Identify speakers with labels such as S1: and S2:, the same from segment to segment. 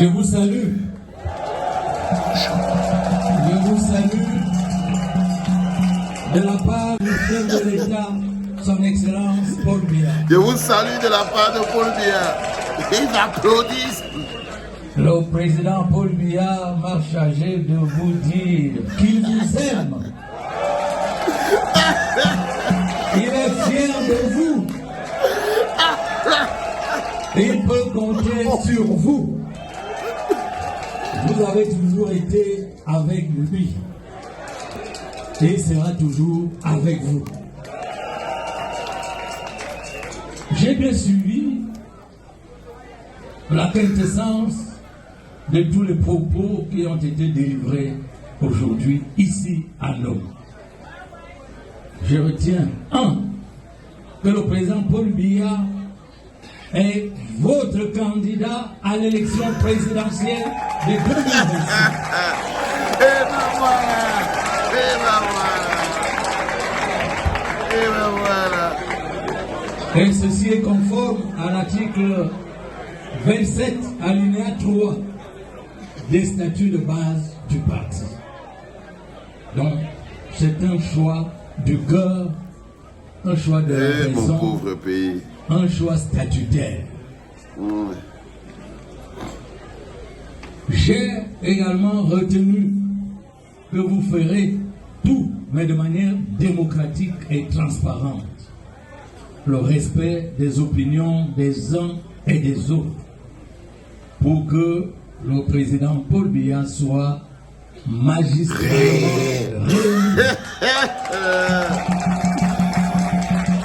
S1: Je vous salue. Je vous salue de la part du chef de l'État, son Excellence Paul Biya.
S2: Je vous salue de la part de Paul Biya. Ils applaudissent.
S1: Le président Paul Biya m'a chargé de vous dire qu'il vous aime. Il est fier de vous. Et il peut compter sur vous. Vous avez toujours été avec lui. Et il sera toujours avec vous. J'ai bien suivi la quintessence de tous les propos qui ont été délivrés aujourd'hui ici à Nome. Je retiens, que le président Paul Biya est votre candidat à l'élection présidentielle de 2026.
S2: Et ben voilà. Et ben voilà. Et ben voilà.
S1: Et ceci est conforme à l'article 27, alinéa 3 des statuts de base du parti. Donc, c'est un choix du cœur, un choix de la raison,
S2: mon pauvre pays.
S1: Un choix statutaire. J'ai également retenu que vous ferez tout, mais de manière démocratique et transparente. Le respect des opinions des uns et des autres pour que le président Paul Biya soit magistralement réélu.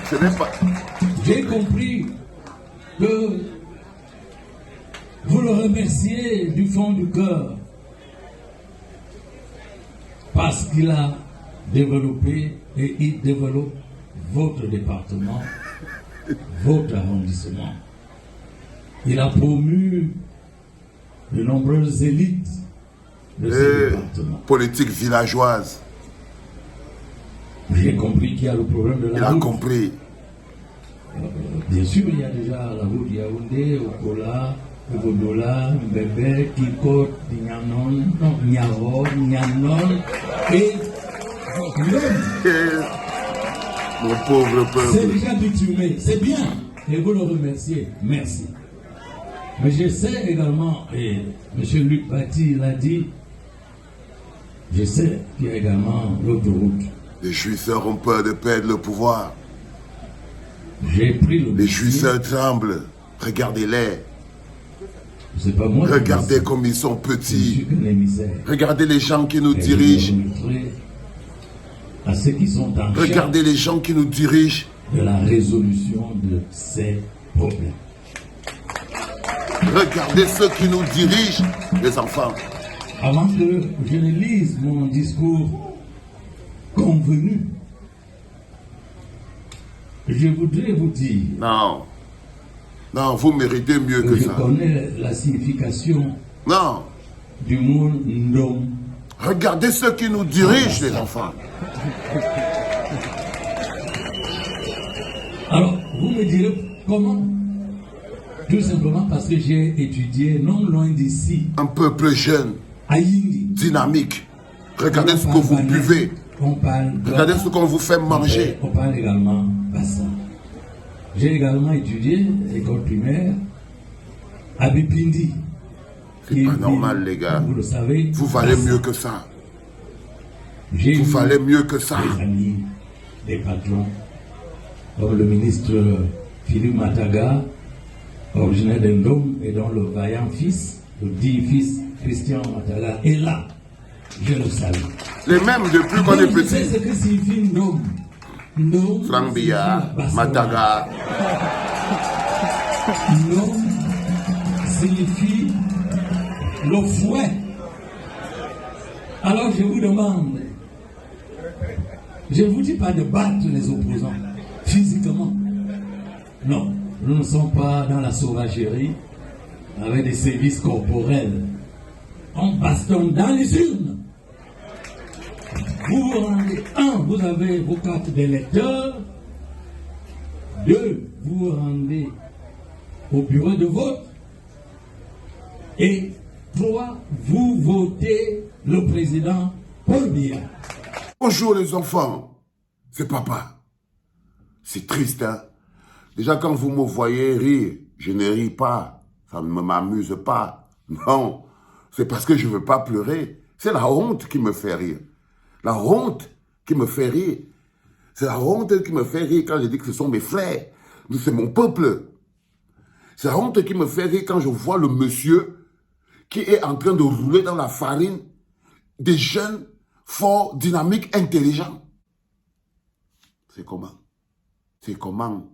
S2: Ce n'est pas...
S1: J'ai compris que vous le remerciez du fond du cœur parce qu'il a développé et il développe votre département, votre arrondissement. Il a promu de nombreuses élites de ce département.
S2: Politique villageoise.
S1: J'ai compris qu'il y a le problème de la route.
S2: Il a compris.
S1: Bien sûr, il y a déjà la route Yaoundé, Okola, Ogodola, Mbebe, Kikot, Nyanon, Nyaro, Nyanon et Nome.
S2: Mon pauvre peuple.
S1: C'est déjà bitumé, c'est bien. Et vous le remerciez, merci. Mais je sais également, et M. Luc Bati l'a dit, je sais qu'il y a également l'autoroute.
S2: Les jouisseurs ont peur de perdre le pouvoir.
S1: J'ai pris le
S2: Les jouisseurs tremblent. Regardez-les.
S1: C'est pas moi.
S2: Regardez comme ils sont petits. Regardez les gens qui nous dirigent.
S1: À ceux qui sont en
S2: Regardez les gens qui nous dirigent.
S1: De la résolution de ces problèmes.
S2: Regardez ceux qui nous dirigent, les enfants.
S1: Avant que je ne lise mon discours convenu, je voudrais vous dire...
S2: Non. Non, vous méritez mieux que ça.
S1: Je connais la signification du mot Nome.
S2: Regardez ceux qui nous dirigent, les enfants.
S1: Alors, vous me direz comment? Tout simplement parce que j'ai étudié non loin d'ici.
S2: Un peuple jeune, dynamique. Regardez ce que vous buvez. Regardez ce qu'on vous fait manger.
S1: On parle également Bassa. J'ai également étudié l'école primaire à Bipindi.
S2: C'est pas normal, les gars.
S1: Vous le savez.
S2: Vous valez mieux que ça. Vous valez mieux que ça.
S1: Des amis, des patrons, comme le ministre Philippe Mataga, originaire d'Endom, et dont le vaillant fils, le dit fils Christian Mataga, est là. Je le salue.
S2: Les mêmes depuis qu'on est petit.
S1: Vous savez ce que signifie Nome? Nome.
S2: Franck Biya, Mataga.
S1: Nome signifie le fouet. Alors je vous demande, je ne vous dis pas de battre les opposants physiquement. Non, nous ne sommes pas dans la sauvagerie avec des sévices corporels. On bastonne dans les urnes. Vous vous rendez, vous avez vos cartes d'électeurs. 2, vous vous rendez au bureau de vote. Et 3, vous votez le président Paul Biya.
S2: Bonjour les enfants, c'est papa. C'est triste, hein? Déjà quand vous me voyez rire, je ne ris pas, ça ne m'amuse pas. Non, c'est parce que je ne veux pas pleurer. C'est la honte qui me fait rire. La honte qui me fait rire. C'est la honte qui me fait rire quand je dis que ce sont mes frères. C'est mon peuple. C'est la honte qui me fait rire quand je vois le monsieur qui est en train de rouler dans la farine des jeunes forts, dynamiques, intelligents. C'est comment? C'est comment?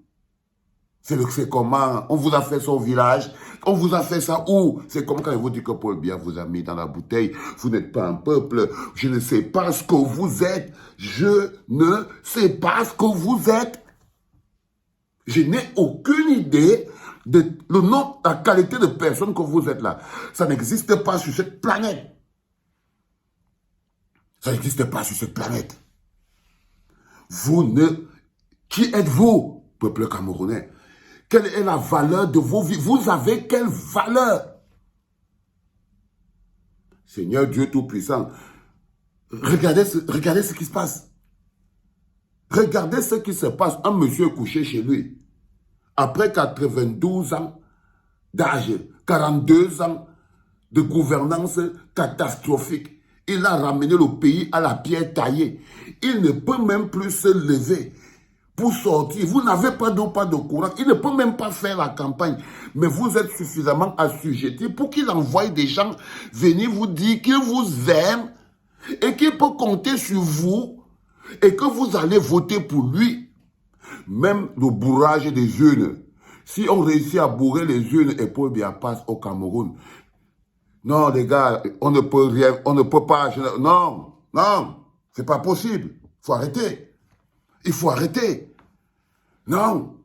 S2: C'est comment? On vous a fait son village. On vous a fait ça où? C'est comme quand il vous dit que Paul Biya vous a mis dans la bouteille. Vous n'êtes pas un peuple. Je ne sais pas ce que vous êtes. Je ne sais pas ce que vous êtes. Je n'ai aucune idée de le nom, la qualité de personne que vous êtes là. Ça n'existe pas sur cette planète. Ça n'existe pas sur cette planète. Vous ne... Qui êtes-vous, peuple camerounais? Quelle est la valeur de vos vies? Vous avez quelle valeur? Seigneur Dieu Tout-Puissant, regardez ce qui se passe. Regardez ce qui se passe. Un monsieur couché chez lui. Après 92 ans d'âge, 42 ans de gouvernance catastrophique, il a ramené le pays à la pierre taillée. Il ne peut même plus se lever pour sortir. Vous n'avez pas d'eau, pas de courant. Il ne peut même pas faire la campagne. Mais vous êtes suffisamment assujettis pour qu'il envoie des gens venir vous dire qu'il vous aime et qu'il peut compter sur vous et que vous allez voter pour lui. Même le bourrage des urnes. Si on réussit à bourrer les urnes et Paul Biya passe au Cameroun. Non, les gars, on ne peut rien, on ne peut pas. Non, non, c'est pas possible. Il faut arrêter. Il faut arrêter. Non.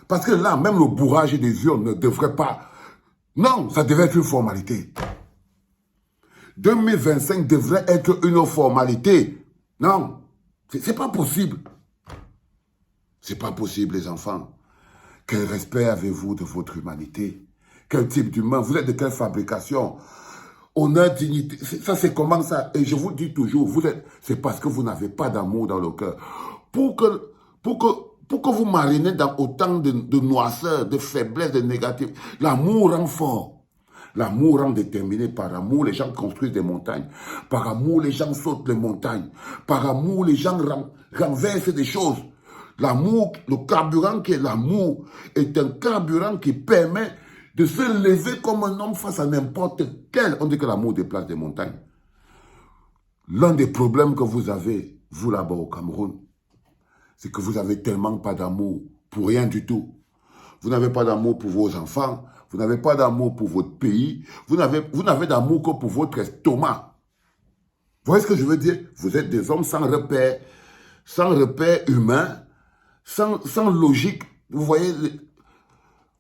S2: Parce que là, même le bourrage des urnes ne devrait pas... Non, ça devrait être une formalité. 2025 devrait être une formalité. Non, c'est pas possible. C'est pas possible, les enfants. Quel respect avez-vous de votre humanité? Quel type d'humain? Vous êtes de quelle fabrication? Honneur, dignité. Ça, c'est comment ça? Et je vous dis toujours, c'est parce que vous n'avez pas d'amour dans le cœur. Pour que vous marinez dans autant de noirceur, de faiblesse, de négatif, l'amour rend fort. L'amour rend déterminé. Par amour, les gens construisent des montagnes. Par amour, les gens sautent les montagnes. Par amour, les gens renversent des choses. L'amour, le carburant qui est l'amour, est un carburant qui permet de se lever comme un homme face à n'importe quel. On dit que l'amour déplace des montagnes. L'un des problèmes que vous avez, vous là-bas au Cameroun, c'est que vous avez tellement pas d'amour pour rien du tout. Vous n'avez pas d'amour pour vos enfants, vous n'avez pas d'amour pour votre pays, vous n'avez d'amour que pour votre estomac. Vous voyez ce que je veux dire? Vous êtes des hommes sans repère humain, sans logique. Vous voyez,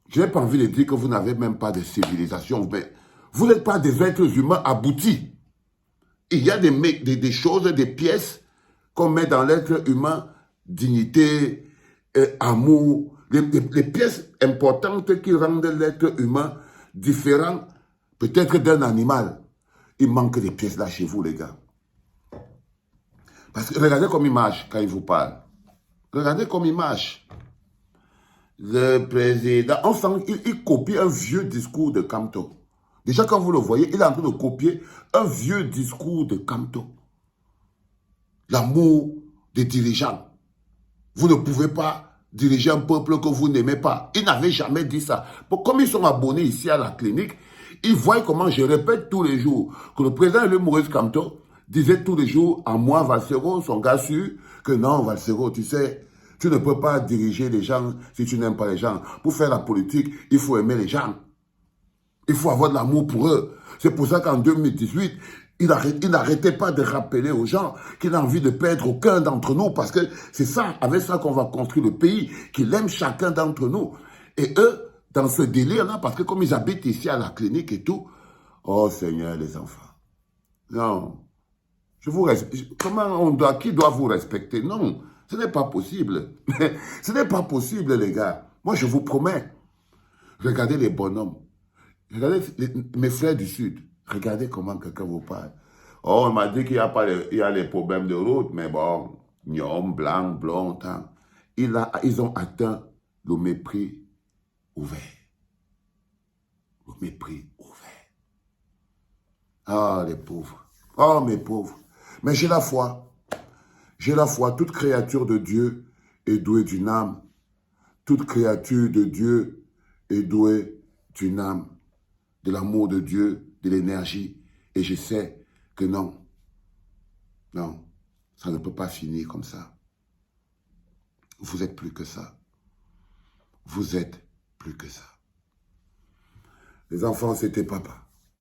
S2: je n'ai pas envie de dire que vous n'avez même pas de civilisation, mais vous n'êtes pas des êtres humains aboutis. Il y a des choses, des pièces qu'on met dans l'être humain, dignité, amour, les pièces importantes qui rendent l'être humain différent, peut-être d'un animal. Il manque des pièces là chez vous, les gars. Parce que regardez comme il marche quand il vous parle. Regardez comme il marche. Le président, enfin, il copie un vieux discours de Camto. Déjà, quand vous le voyez, il est en train de copier un vieux discours de Camto. L'amour des dirigeants. Vous ne pouvez pas diriger un peuple que vous n'aimez pas. Il n'avait jamais dit ça. Comme ils sont abonnés ici à la clinique, ils voient comment je répète tous les jours que le président Maurice Kamto disait tous les jours à moi, Valsero, son gars sûr, que non, Valsero, tu sais, tu ne peux pas diriger les gens si tu n'aimes pas les gens. Pour faire la politique, il faut aimer les gens. Il faut avoir de l'amour pour eux. C'est pour ça qu'en 2018, il n'arrêtait pas de rappeler aux gens qu'il a envie de perdre aucun d'entre nous, parce que c'est ça, avec ça qu'on va construire le pays, qu'il aime chacun d'entre nous. Et eux, dans ce délire-là, parce que comme ils habitent ici à la clinique et tout, oh Seigneur, les enfants, non, je vous respecte. Qui doit vous respecter? Non, ce n'est pas possible. Ce n'est pas possible, les gars. Moi, je vous promets, regardez les bonhommes, regardez mes frères du Sud, Regardez comment quelqu'un vous parle. Oh, on m'a dit qu'il y a pas il y a les problèmes de route, mais bon, Nyom, blanc, blond, tant. Ils ont atteint le mépris ouvert. Le mépris ouvert. Ah, les pauvres. Oh, mes pauvres. Mais j'ai la foi. J'ai la foi. Toute créature de Dieu est douée d'une âme. Toute créature de Dieu est douée d'une âme, de l'amour de Dieu, de l'énergie. Et je sais que non, non, ça ne peut pas finir comme ça. Vous êtes plus que ça. Vous êtes plus que ça. Les enfants, c'était papa.